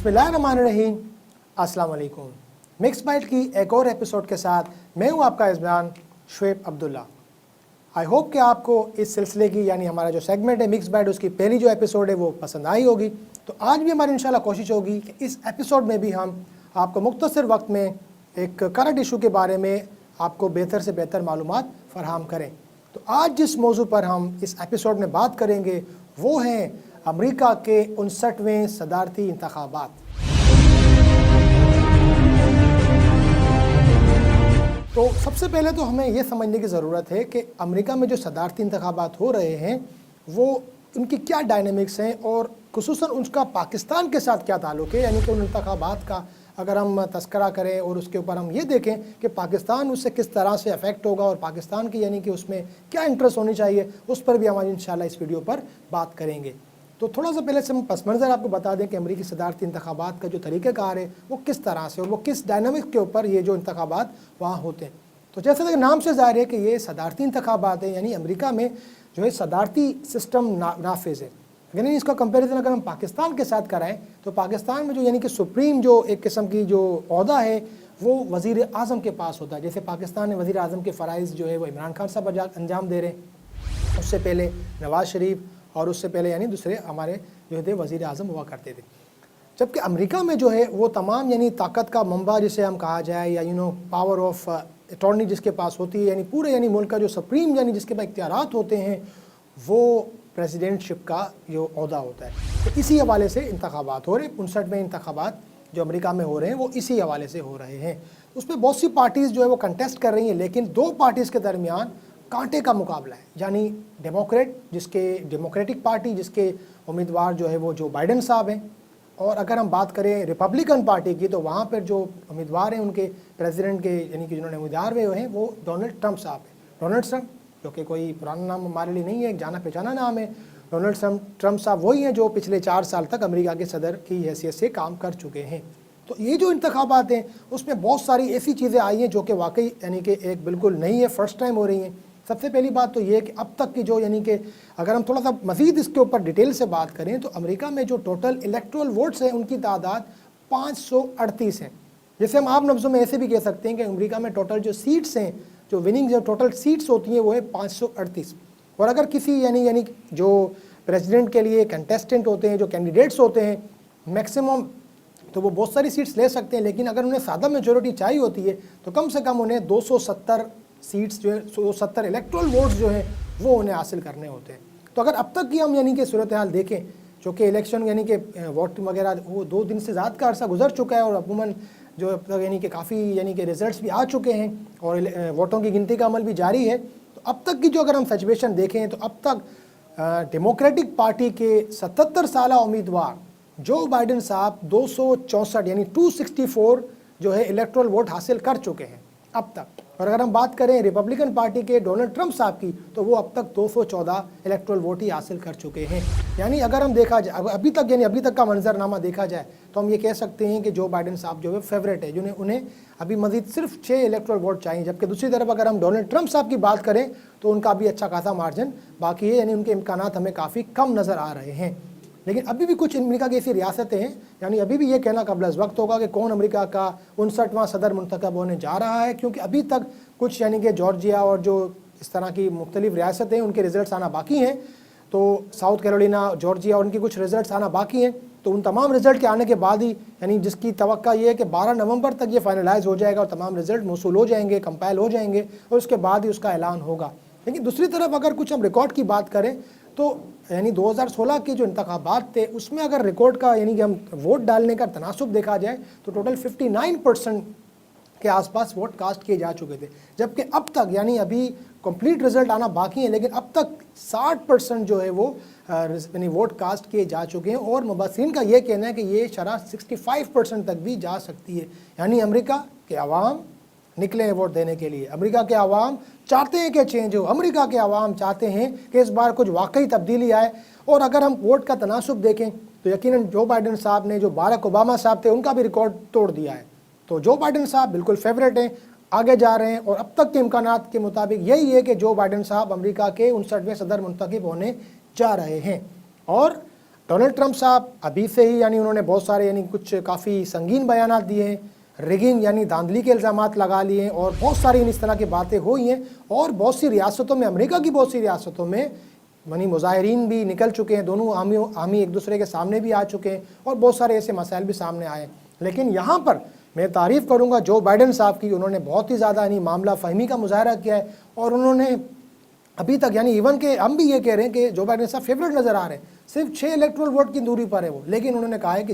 बिस्मिल्लाहिर्रहमानिर्रहीम, अस्सलाम वालेकुम। मिक्स बाइट की एक और एपिसोड के साथ मैं हूं आपका इज़बान शुएब अब्दुल्ला। आई होप कि आपको इस सिलसिले की यानी हमारा जो सेगमेंट है मिक्स बाइट उसकी पहली जो एपिसोड है वो पसंद आई होगी। तो आज भी हमारी इंशाल्लाह कोशिश होगी कि इस एपिसोड में भी हम आपको मुख्तसर वक्त में एक करंट इशू के बारे में आपको बेहतर से बेहतर मालूमात फराहम करें। तो आज जिस मौजू पर हम इस एपिसोड में बात करेंगे वो हैं अमेरिका के 59वें सदारती इंतखाबात। तो सबसे पहले तो हमें ये समझने की ज़रूरत है कि अमेरिका में जो सदारती इंतखाबात हो रहे हैं वो उनकी क्या डायनेमिक्स हैं और खुसूसन उसका पाकिस्तान के साथ क्या ताल्लुक़ है। यानी कि उन इंतखाबात का अगर हम तस्करा करें और उसके ऊपर हम ये देखें कि पाकिस्तान उससे किस तरह से अफेक्ट होगा और पाकिस्तान की यानी कि उसमें क्या इंटरेस्ट होनी चाहिए, उस पर भी हमारी इंशाल्लाह इस वीडियो पर बात करेंगे। तो थोड़ा सा पहले से हम पस मंज़र आपको बता दें कि अमरीकी सदारती इंतखाबात का जो तरीक़ाकार है वो किस तरह से और वो किस डायनामिक्स के ऊपर ये जो इंतखाबात वहाँ होते हैं। तो जैसे कि नाम से ज़ाहिर है कि ये सदारती इंतखाबात है, यानी अमेरिका में जो है सदारती सिस्टम नाफिज़ है। यानी इसका कंपैरिजन अगर हम पाकिस्तान के साथ कराएं तो पाकिस्तान में जो यानी कि सुप्रीम जो एक किस्म की जो ओहदा है वो वज़ीर आज़म के पास होता है। जैसे पाकिस्तान में वज़ीर आज़म के फ़राइज़ जो है वो इमरान खान साहब अंजाम दे रहे हैं, उससे पहले नवाज़ शरीफ और उससे पहले यानी दूसरे हमारे जो थे वज़ीर आज़म हुआ करते थे। जबकि अमेरिका में जो है वो तमाम यानी ताकत का मंबा जिसे हम कहा जाए या पावर ऑफ अटॉर्नी जिसके पास होती है, यानी पूरे यानी मुल्क का जो सुप्रीम यानी जिसके पास इख्तियारात होते हैं वो प्रेसिडेंटशिप का जो ओहदा होता है। तो इसी हवाले से इंतखाबात हो रहे हैं। 59वें इंतखाबात जो अमेरिका में हो रहे हैं वो इसी हवाले से हो रहे हैं। उसमें बहुत सी पार्टीज़ जो है वो कंटेस्ट कर रही हैं, लेकिन दो पार्टीज़ के दरमियान कांटे का मुकाबला है। यानी डेमोक्रेटिक पार्टी जिसके उम्मीदवार जो है वो जो बाइडेन साहब हैं, और अगर हम बात करें रिपब्लिकन पार्टी की तो वहाँ पर जो उम्मीदवार हैं उनके प्रेसिडेंट के यानी कि जिन्होंने उम्मीदवार हुए हैं वो डोनाल्ड ट्रंप साहब हैं। डोनाल्ड ट्रंप जो कि कोई पुराना नाम हमारे लिए नहीं है, एक जाना पहचाना नाम है। डोनाल्ड ट्रंप साहब वही हैं जो पिछले 4 साल तक अमेरिका के सदर की हैसियत से काम कर चुके हैं। तो ये जो इंतखाबात हैं उसमें बहुत सारी ऐसी चीज़ें आई हैं जो कि वाकई यानी कि एक बिल्कुल नई है, फ़र्स्ट टाइम हो रही हैं। सबसे पहली बात तो ये कि अब तक की जो यानी कि अगर हम थोड़ा सा मज़ीद इसके ऊपर डिटेल से बात करें तो अमेरिका में जो टोटल इलेक्टोरल वोट्स हैं उनकी तादाद 538 है। जैसे हम आप लफ्ज़ों में ऐसे भी कह सकते हैं कि अमेरिका में टोटल जो सीट्स हैं, जो विनिंग जो टोटल सीट्स होती हैं वो है 538। और अगर किसी यानी जो प्रेसिडेंट के लिए कंटेस्टेंट होते हैं, जो कैंडिडेट्स होते हैं मैक्सिमम, तो वो बहुत सारी सीट्स ले सकते हैं, लेकिन अगर उन्हें सादा मेजोरिटी चाहिए होती है तो कम से कम उन्हें 270 सीट्स जो है 270 इलेक्टोरल वोट्स जो हैं वो उन्हें हासिल करने होते हैं। तो अगर अब तक की हम यानी कि सूरत हाल देखें, जो कि इलेक्शन यानी कि वोट वगैरह वो 2 दिन से ज़्यादा का अर्सा गुजर चुका है और अमूमन जो अब तक यानी कि काफ़ी यानी कि रिजल्ट्स भी आ चुके हैं और वोटों की गिनती का अमल भी जारी है। तो अब तक की जो अगर हम सिचुएशन देखें तो अब तक डेमोक्रेटिक पार्टी के 77 साला उम्मीदवार जो बाइडेन साहब 264 यानी 264 जो है इलेक्टोरल वोट हासिल कर चुके हैं अब तक। और अगर हम बात करें रिपब्लिकन पार्टी के डोनाल्ड ट्रंप साहब की तो वो अब तक 214 इलेक्टोरल वोट ही हासिल कर चुके हैं। यानी अगर हम देखा जाए अभी तक का मंजरनामा देखा जाए तो हम ये कह सकते हैं कि जो बाइडेन साहब जो है फेवरेट है, जिन्हें उन्हें अभी मजीद सिर्फ 6 इलेक्टोरल वोट चाहिए। जबकि दूसरी तरफ अगर हम डोनाल्ड ट्रंप साहब की बात करें तो उनका भी अच्छा खासा मार्जिन बाकी है, यानी उनके इम्कानात हमें काफ़ी कम नज़र आ रहे हैं। लेकिन अभी भी कुछ अमेरिका की ऐसी रियासतें हैं, यानी अभी भी ये कहना कबल अज़ वक्त होगा कि कौन अमेरिका का 59वां सदर मुंतखब होने जा रहा है, क्योंकि अभी तक कुछ यानी कि जॉर्जिया और जो इस तरह की मुख्तलिफ रियासतें उनके रिज़ल्ट्स आना बाकी हैं। तो साउथ कैरोलिना, जॉर्जिया और उनकी कुछ रिज़ल्ट्स आना बाकी हैं। तो उन तमाम रिज़ल्ट के आने के बाद ही यानी जिसकी तवक्का ये है कि 12 नवंबर तक ये फाइनलाइज़ हो जाएगा और तमाम रिज़ल्ट मौसूल हो जाएंगे, कंपाइल हो जाएंगे और उसके बाद ही उसका ऐलान होगा। लेकिन दूसरी तरफ अगर कुछ हम रिकॉर्ड की बात करें तो यानी 2016 के जो इंतखाबात थे उसमें अगर रिकॉर्ड का यानी कि हम वोट डालने का तनासुब देखा जाए तो टोटल 59% के आसपास वोट कास्ट किए जा चुके थे। जबकि अब तक यानी अभी कंप्लीट रिजल्ट आना बाकी है, लेकिन अब तक 60% जो है वो यानी वोट कास्ट किए जा चुके हैं। और मुबस्सिरीन का ये कहना है कि ये शरह 65% तक भी जा सकती है। यानी अमेरिका के अवाम निकले हैं वोट देने के लिए। अमेरिका के अवाम चाहते हैं कि चेंज हो, अमेरिका के अवाम चाहते हैं कि इस बार कुछ वाकई तब्दीली आए। और अगर हम वोट का तनासुब देखें तो यकीनन जो बाइडेन साहब ने जो बाराक ओबामा साहब थे उनका भी रिकॉर्ड तोड़ दिया है। तो जो बाइडेन साहब बिल्कुल फेवरेट हैं, आगे जा रहे हैं और अब तक के इम्कानात के मुताबिक यही है कि जो बाइडेन साहब अमेरिका के 59वें सदर मुंतखब होने जा रहे हैं। और ڈونلڈ ٹرمپ صاحب ابھی سے ہی یعنی انہوں نے بہت سارے یعنی کچھ کافی سنگین بیانات دیے ہیں، ریگنگ یعنی دھاندلی کے الزامات لگا لیے ہیں، اور بہت ساری اس طرح کی باتیں ہوئی ہیں، اور بہت سی ریاستوں میں، امریکہ کی بہت سی ریاستوں میں یعنی مظاہرین بھی نکل چکے ہیں، دونوں حامی ایک دوسرے کے سامنے بھی آ چکے ہیں، اور بہت سارے ایسے مسائل بھی سامنے آئے ہیں۔ لیکن یہاں پر میں تعریف کروں گا جو بائیڈن صاحب کی، انہوں نے بہت ہی زیادہ یعنی معاملہ فہمی کا مظاہرہ کیا ہے، اور انہوں نے ابھی تک یعنی ایون کہ ہم بھی یہ کہہ رہے ہیں کہ جو بائیڈن صاحب فیورٹ نظر آ رہے ہیں، صرف 6 الیکٹرل ووٹ کی دوری پر ہے وہ، لیکن انہوں نے کہا ہے کہ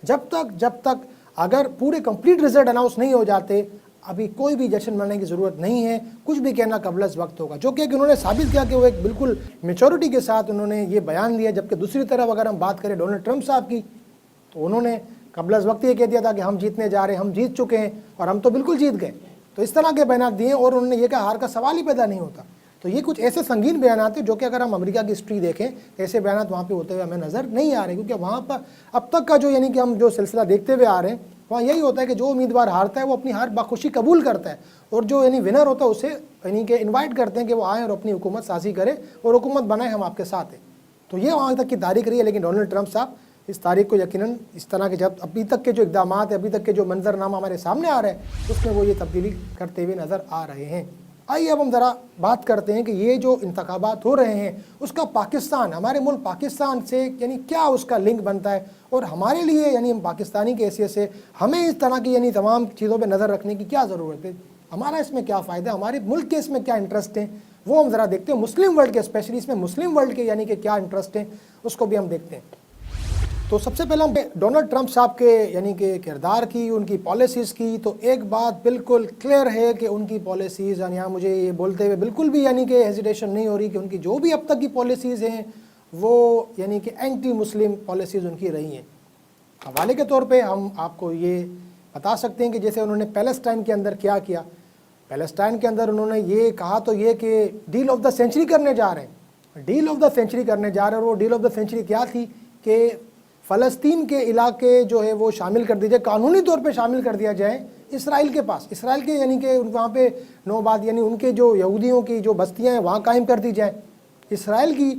جب تک اگر پورے کمپلیٹ رزلٹ اناؤنس نہیں ہو جاتے، ابھی کوئی بھی جشن منانے کی ضرورت نہیں ہے، کچھ بھی کہنا قبل از وقت ہوگا، جو کہ انہوں نے ثابت کیا کہ وہ ایک بالکل میچورٹی کے ساتھ انہوں نے یہ بیان دیا۔ جبکہ دوسری طرف اگر ہم بات کریں ڈونلڈ ٹرمپ صاحب کی، تو انہوں نے قبل از وقت یہ کہہ دیا تھا کہ ہم جیتنے جا رہے ہیں، ہم جیت چکے ہیں، اور ہم تو بالکل جیت گئے۔ تو اس طرح کے بیانات دیے، اور انہوں نے یہ کہا ہار کا سوال ہی پیدا نہیں ہوتا۔ تو یہ کچھ ایسے سنگین بیانات ہیں جو کہ اگر ہم امریکہ کی ہسٹری دیکھیں، ایسے بیانات وہاں پہ ہوتے ہوئے ہمیں نظر نہیں آ رہے، کیونکہ وہاں پر اب تک کا جو یعنی کہ ہم جو سلسلہ دیکھتے ہوئے آ رہے ہیں، وہاں یہی ہوتا ہے کہ جو امیدوار ہارتا ہے وہ اپنی ہار بخوشی قبول کرتا ہے، اور جو یعنی ونر ہوتا ہے اسے یعنی کہ انوائٹ کرتے ہیں کہ وہ آئیں اور اپنی حکومت سازی کرے اور حکومت بنائیں، ہم آپ کے ساتھ ہیں۔ تو یہ وہاں تک کی تاریخ رہی ہے، لیکن ڈونلڈ ٹرمپ صاحب اس تاریخ کو یقیناً اس طرح کے جب ابھی تک کے جو اقدامات ہیں، ابھی تک کے جو منظرنامہ ہمارے سامنے آ رہا ہے، اس میں وہ یہ تبدیلی کرتے ہوئے نظر آ رہے ہیں۔ آئیے اب ہم ذرا بات کرتے ہیں کہ یہ جو انتخابات ہو رہے ہیں، اس کا پاکستان، ہمارے ملک پاکستان سے یعنی کیا اس کا لنک بنتا ہے، اور ہمارے لیے یعنی ہم پاکستانی کی حیثیت سے ہمیں اس طرح کی یعنی تمام چیزوں پہ نظر رکھنے کی کیا ضرورت ہے، ہمارا اس میں کیا فائدہ ہے، ہمارے ملک کے اس میں کیا انٹرسٹ ہیں، وہ ہم ذرا دیکھتے ہیں۔ مسلم ورلڈ کے اسپیشلی اس میں مسلم ورلڈ کے یعنی کہ کیا انٹرسٹ ہیں، اس کو بھی ہم دیکھتے ہیں۔ تو سب سے پہلے ہم ڈونلڈ ٹرمپ صاحب کے یعنی کہ کردار کی، ان کی پالیسیز کی، تو ایک بات بالکل کلیئر ہے کہ ان کی پالیسیز، یعنی یہاں مجھے یہ بولتے ہوئے بالکل بھی یعنی کہ ہیزیٹیشن نہیں ہو رہی کہ ان کی جو بھی اب تک کی پالیسیز ہیں وہ یعنی کہ اینٹی مسلم پالیسیز ان کی رہی ہیں۔ حوالے کے طور پہ ہم آپ کو یہ بتا سکتے ہیں کہ جیسے انہوں نے پیلسٹائن کے اندر کیا کیا، پیلسٹائن کے اندر انہوں نے یہ کہا تو یہ کہ ڈیل آف دا سینچری کرنے جا رہے ہیں، ڈیل آف دا سینچری کرنے جا رہے ہیں، اور وہ ڈیل آف دا سینچری کیا تھی کہ فلسطین کے علاقے جو ہے وہ شامل کر دیجئے، قانونی طور پہ شامل کر دیا جائے اسرائیل کے پاس، اسرائیل کے یعنی کہ وہاں پہ نوباد یعنی ان کے جو یہودیوں کی جو بستیاں ہیں وہاں قائم کر دی جائیں، اسرائیل کی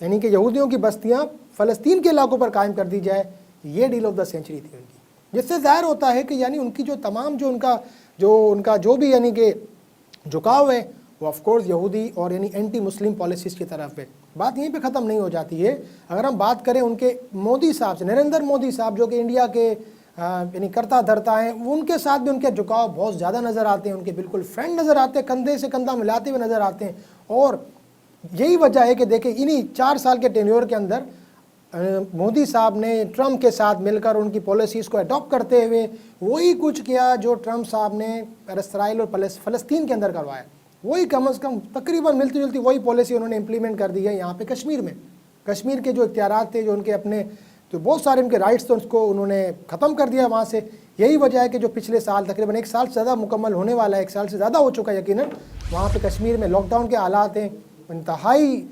یعنی کہ یہودیوں کی بستیاں فلسطین کے علاقوں پر قائم کر دی جائے۔ یہ ڈیل آف دا سینچری تھی ان کی، جس سے ظاہر ہوتا ہے کہ یعنی ان کی جو تمام ان کا جو بھی یعنی کہ جھکاؤ ہے وہ آف کورس یہودی اور یعنی اینٹی مسلم پالیسیز کی طرف ہے۔ بات یہیں پہ ختم نہیں ہو جاتی ہے، اگر ہم بات کریں ان کے مودی صاحب سے، نریندر مودی صاحب جو کہ انڈیا کے یعنی کرتا دھرتا ہیں، ان کے ساتھ بھی ان کے جھکاؤ بہت زیادہ نظر آتے ہیں، ان کے بالکل فرینڈ نظر آتے ہیں، کندھے سے کندھا ملاتے ہوئے نظر آتے ہیں۔ اور یہی وجہ ہے کہ دیکھیں انہی 4 سال کے ٹینیور کے اندر مودی صاحب نے ٹرمپ کے ساتھ مل کر ان کی پالیسیز کو اڈاپٹ کرتے ہوئے وہی کچھ کیا جو ٹرمپ صاحب نے اسرائیل اور فلسطین کے اندر کروایا، وہی کم از کم تقریباً ملتی جلتی وہی پالیسی انہوں نے امپلیمنٹ کر دی ہے یہاں پہ کشمیر میں۔ کشمیر کے جو اختیارات تھے، جو ان کے اپنے تو بہت سارے ان کے رائٹس تھے، اس کو انہوں نے ختم کر دیا وہاں سے۔ یہی وجہ ہے کہ جو پچھلے سال تقریباً 1 سال سے زیادہ مکمل ہونے والا ہے، 1 سال سے زیادہ ہو چکا ہے یقیناً، وہاں پہ کشمیر میں لاک ڈاؤن کے حالات ہیں، انتہائی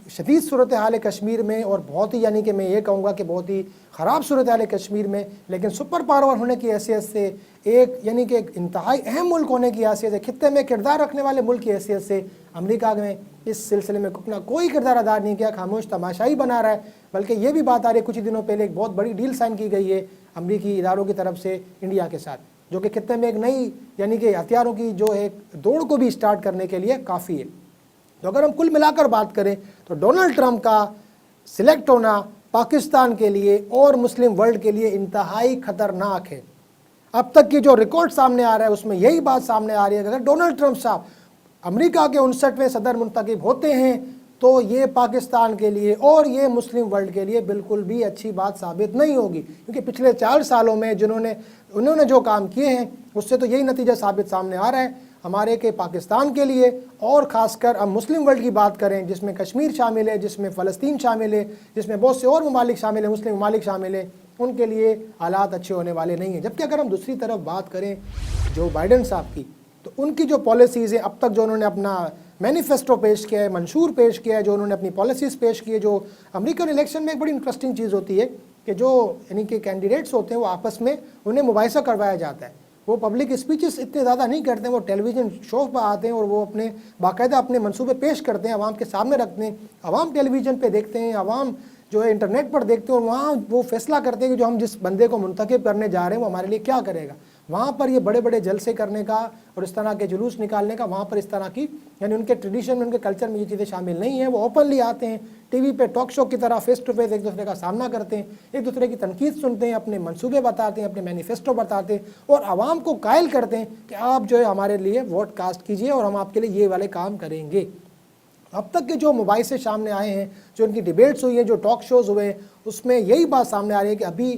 شدید صورتحال ہے کشمیر میں، اور بہت ہی یعنی کہ میں یہ کہوں گا کہ بہت ہی خراب صورتحال ہے کشمیر میں۔ لیکن سپر پاور ہونے کی حیثیت سے، ایک یعنی کہ ایک انتہائی اہم ملک ہونے کی حیثیت سے، خطے میں کردار رکھنے والے ملک کی حیثیت سے، امریکہ میں اس سلسلے میں اپنا کوئی کردار ادا نہیں کیا، خاموش تماشائی بنا رہا ہے۔ بلکہ یہ بھی بات آ رہی ہے، کچھ ہی دنوں پہلے ایک بہت بڑی ڈیل سائن کی گئی ہے امریکی اداروں کی طرف سے انڈیا کے ساتھ، جو کہ خطے میں ایک نئی یعنی کہ ہتھیاروں کی جو ایک دوڑ کو بھی سٹارٹ کرنے کے لیے کافی ہے۔ تو اگر ہم کل ملا کر بات کریں تو ڈونلڈ ٹرمپ کا سلیکٹ ہونا پاکستان کے لیے اور مسلم ورلڈ کے لیے انتہائی خطرناک ہے۔ اب تک کی جو ریکارڈ سامنے آ رہا ہے اس میں یہی بات سامنے آ رہی ہے کہ اگر ڈونلڈ ٹرمپ صاحب امریکہ کے 59ویں صدر منتخب ہوتے ہیں تو یہ پاکستان کے لیے اور یہ مسلم ورلڈ کے لیے بالکل بھی اچھی بات ثابت نہیں ہوگی، کیونکہ پچھلے 4 سالوں میں انہوں نے جو کام کیے ہیں اس سے تو یہی نتیجہ ثابت سامنے آ رہا ہے ہمارے کہ پاکستان کے لیے، اور خاص کر ہم مسلم ورلڈ کی بات کریں جس میں کشمیر شامل ہے، جس میں فلسطین شامل ہے، جس میں بہت سے اور ممالک شامل ہیں، مسلم ممالک شامل ہیں، ان کے لیے حالات اچھے ہونے والے نہیں ہیں۔ جبکہ اگر ہم دوسری طرف بات کریں جو بائیڈن صاحب کی، تو ان کی جو پالیسیز ہیں اب تک جو انہوں نے اپنا مینیفیسٹو پیش کیا ہے، منشور پیش کیا ہے، جو انہوں نے اپنی پالیسیز پیش کی ہے، جو امریکن الیکشن میں ایک بڑی انٹرسٹنگ چیز ہوتی ہے کہ جو یعنی کہ کینڈیڈیٹس ہوتے ہیں وہ آپس میں انہیں مباحثہ کروایا جاتا ہے، وہ پبلک اسپیچز اتنے زیادہ نہیں کرتے ہیں، وہ ٹیلی ویژن شو پہ آتے ہیں اور وہ باقاعدہ اپنے منصوبے پیش کرتے ہیں، عوام کے سامنے رکھتے ہیں، عوام ٹیلی ویژن پہ دیکھتے ہیں، عوام जो है इंटरनेट पर देखते हैं और वहाँ वो फैसला करते हैं कि जो हम जिस बंदे को मुंतखब करने जा रहे हैं वो हमारे लिए क्या करेगा। वहाँ पर ये बड़े बड़े जलसे करने का और इस तरह के जुलूस निकालने का, वहाँ पर इस तरह की यानी उनके ट्रेडिशन में, उनके कल्चर में ये चीज़ें शामिल नहीं हैं। वो ओपनली आते हैं टीवी पे टॉक शो की तरह फेस टू फेस एक दूसरे का सामना करते हैं, एक दूसरे की तनकीद सुनते हैं, अपने मंसूबे बताते हैं, अपने मैनिफेस्टो बताते हैं और आवाम को कायल करते हैं कि आप जो है हमारे लिए वोट कास्ट कीजिए और हम आपके लिए ये वाले काम करेंगे। अब तक के जो मोबाइल से सामने आए हैं, जो उनकी डिबेट्स हुई हैं, जो टॉक शोज़ हुए, उसमें यही बात सामने आ रही है कि अभी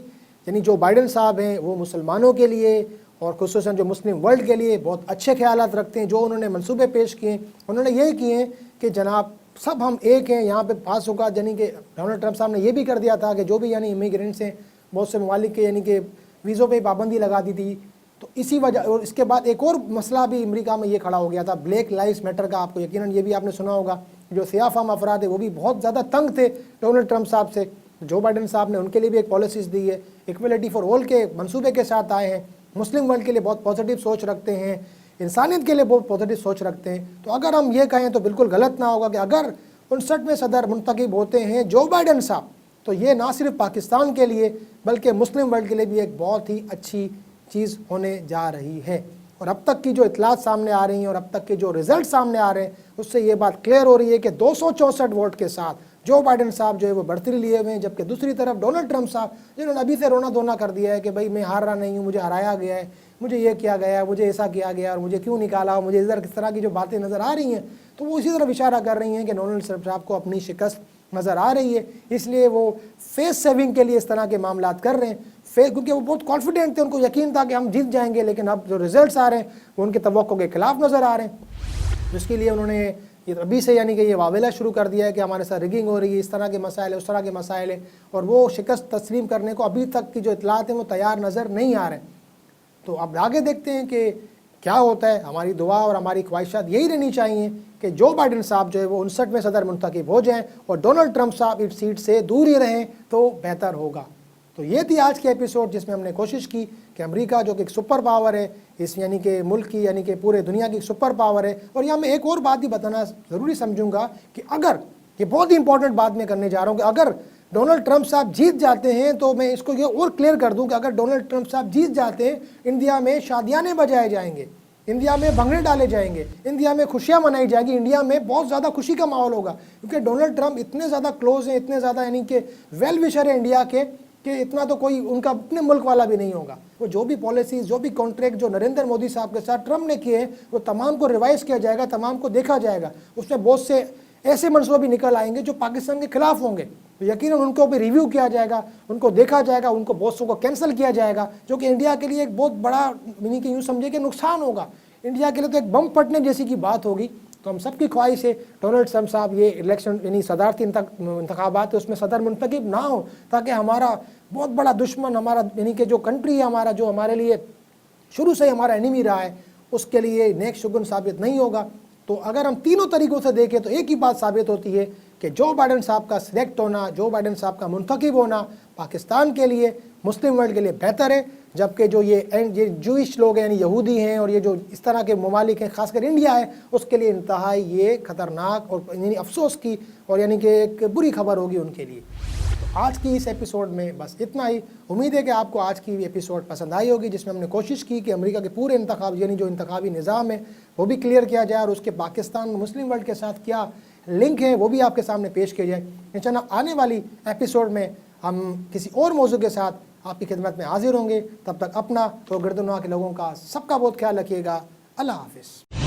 यानी जो बाइडन साहब हैं वो मुसलमानों के लिए और खुसूसन जो मुस्लिम वर्ल्ड के लिए बहुत अच्छे ख्यालात रखते हैं। जो उन्होंने मंसूबे पेश किए उन्होंने यही किए हैं कि जनाब सब हम एक हैं, यहाँ पे पास होगा। यानी कि डोनाल्ड ट्रंप साहब ने ये भी कर दिया था कि जो भी यानी इमिग्रेंट्स हैं बहुत से ममालिक के यानी कि वीज़ों पे पाबंदी लगा दी थी। तो इसी वजह, और इसके बाद एक और मसला भी अमेरिका में ये खड़ा हो गया था, ब्लैक लाइव्स मैटर का। आपको यकीनन ये भी आपने सुना होगा, जो सियाफाम अफराद है वो भी बहुत ज़्यादा तंग थे डोनाल्ड ट्रंप साहब से। जो बाइडन साहब ने उनके लिए भी एक पॉलिसीज़ दी है, इक्वलिटी फॉर ऑल के मंसूबे के साथ आए हैं, मुस्लिम वर्ल्ड के लिए बहुत पॉजिटिव सोच रखते हैं, इंसानियत के लिए बहुत पॉजिटिव सोच रखते हैं। तो अगर हम ये कहें तो बिल्कुल गलत ना होगा कि अगर 59वें सदर मुंतखब होते हैं जो बाइडन साहब, तो ये ना सिर्फ पाकिस्तान के लिए बल्कि मुस्लिम वर्ल्ड के लिए भी एक बहुत ही अच्छी चीज़ होने जा रही है। और अब तक की जो इतलात सामने आ रही हैं और अब तक के जो रिजल्ट सामने आ रहे हैं उससे ये बात क्लियर हो रही है कि 264 वोट के साथ जो बाइडन साहब जो है वो बढ़तरी लिए हुए हैं, जबकि दूसरी तरफ डोनाल्ड ट्रंप साहब जिन्होंने अभी से रोना धोना कर दिया है कि भाई मैं हार रहा नहीं हूँ, मुझे हराया गया है, मुझे ये किया गया है, मुझे ऐसा किया गया और मुझे क्यों निकाला, मुझे इधर किस तरह की जो बातें नज़र आ रही हैं, तो वो इसी तरफ इशारा कर रही हैं कि डोनाल्ड ट्रंप साहब को अपनी शिकस्त नज़र आ रही है। इसलिए वो फेस सेविंग के लिए इस तरह के मामलात कर रहे हैं, क्योंकि वो बहुत कॉन्फिडेंट थे, उनको यकीन था कि हम जीत जाएंगे। लेकिन अब जो रिजल्ट्स आ रहे हैं वो उनके तवक्को के खिलाफ नज़र आ रहे हैं। जिसके लिए उन्होंने ये अभी से यानी कि ये वावेला शुरू कर दिया है कि हमारे साथ रिगिंग हो रही है, इस तरह के मसाइल है, उस तरह के मसाइल है, और वो शिकस्त तस्लीम करने को अभी तक की जो इतलात हैं वो तैयार नज़र नहीं आ रहे। तो अब आगे देखते हैं कि क्या होता है। हमारी दुआ और हमारी ख्वाहिशात यही रहनी चाहिए कि जो बाइडन साहब जो है वो 59वें सदर मुंतखब हो जाएं और डोनाल्ड ट्रंप साहब इस सीट से दूर ही रहें तो बेहतर होगा। तो ये थी आज के एपिसोड जिसमें हमने कोशिश की कि अमेरिका जो कि एक सुपर पावर है, इस यानी कि मुल्क की यानी कि पूरे दुनिया की सुपर पावर है। और यहाँ मैं एक और बात भी बताना ज़रूरी समझूंगा कि अगर ये बहुत ही इंपॉर्टेंट बात मैं करने जा रहा हूँ कि अगर डोनाल्ड ट्रंप साहब जीत जाते हैं, तो मैं इसको ये और क्लियर कर दूं कि अगर डोनाल्ड ट्रंप साहब जीत जाते हैं, इंडिया में शादियाने बजाए जाएंगे, इंडिया में भंगड़े डाले जाएंगे, इंडिया में खुशियां मनाई जाएगी, इंडिया में बहुत ज़्यादा खुशी का माहौल होगा। क्योंकि डोनाल्ड ट्रंप इतने ज़्यादा क्लोज हैं, इतने ज़्यादा यानी कि वेल विशर है इंडिया के, कि इतना तो कोई उनका अपने मुल्क वाला भी नहीं होगा। वो जो भी पॉलिसीज़, जो भी कॉन्ट्रैक्ट जो नरेंद्र मोदी साहब के साथ ट्रंप ने किए हैं वो तमाम को रिवाइज किया जाएगा, तमाम को देखा जाएगा। उसमें बहुत से ऐसे मनसूबे भी निकल आएंगे जो पाकिस्तान के खिलाफ होंगे, तो यकीनन उनको भी रिव्यू किया जाएगा, उनको देखा जाएगा, उनको बहुत सौ को कैंसिल किया जाएगा, जो कि इंडिया के लिए एक बहुत बड़ा यानी कि यूँ समझे कि नुकसान होगा। इंडिया के लिए तो एक बम फटने जैसी की बात होगी। तो हम सबकी ख्वाहिश है डोनाल्ड ट्रंप साहब ये इलेक्शन यानी सदारती इंतखाबात है उसमें सदर मुंतखब ना हो, ताकि हमारा बहुत बड़ा दुश्मन, हमारा यानी कि जो कंट्री है हमारा, जो हमारे लिए शुरू से हमारा एनिमी रहा है, उसके लिए नेक शुगुन साबित नहीं होगा। तो अगर हम तीनों तरीक़ों से देखें तो एक ही बात साबित होती है कि जो बाइडन साहब का सिलेक्ट होना, जो बाइडन साहब का मुंतखब होना पाकिस्तान के लिए, मुस्लिम वर्ल्ड के लिए बेहतर है। जबकि जो ये जूइश लोग हैं यानी यहूदी हैं और ये जो इस तरह के ममालिक हैं, खासकर इंडिया है, उसके लिए इंतहाई ये ख़तरनाक और यानी अफसोस की और यानी कि एक बुरी खबर होगी उनके लिए। तो आज की इस एपिसोड में बस इतना ही। उम्मीद है कि आपको आज की एपिसोड पसंद आई होगी, जिसमें हमने कोशिश की कि अमेरिका के पूरे इंतखाब यानी जो इंतखाबी निज़ाम है वो भी क्लियर किया जाए और उसके पाकिस्तान मुस्लिम वर्ल्ड के साथ क्या लिंक है वो भी आपके सामने पेश किया जाए। इंशाअल्लाह आने वाली एपिसोड में हम किसी और मौजू के साथ आपकी खिदमत में हाजिर होंगे। तब तक अपना तो गर्दनवा के लोगों का सबका बहुत ख्याल रखिएगा। अल्लाह हाफिज़।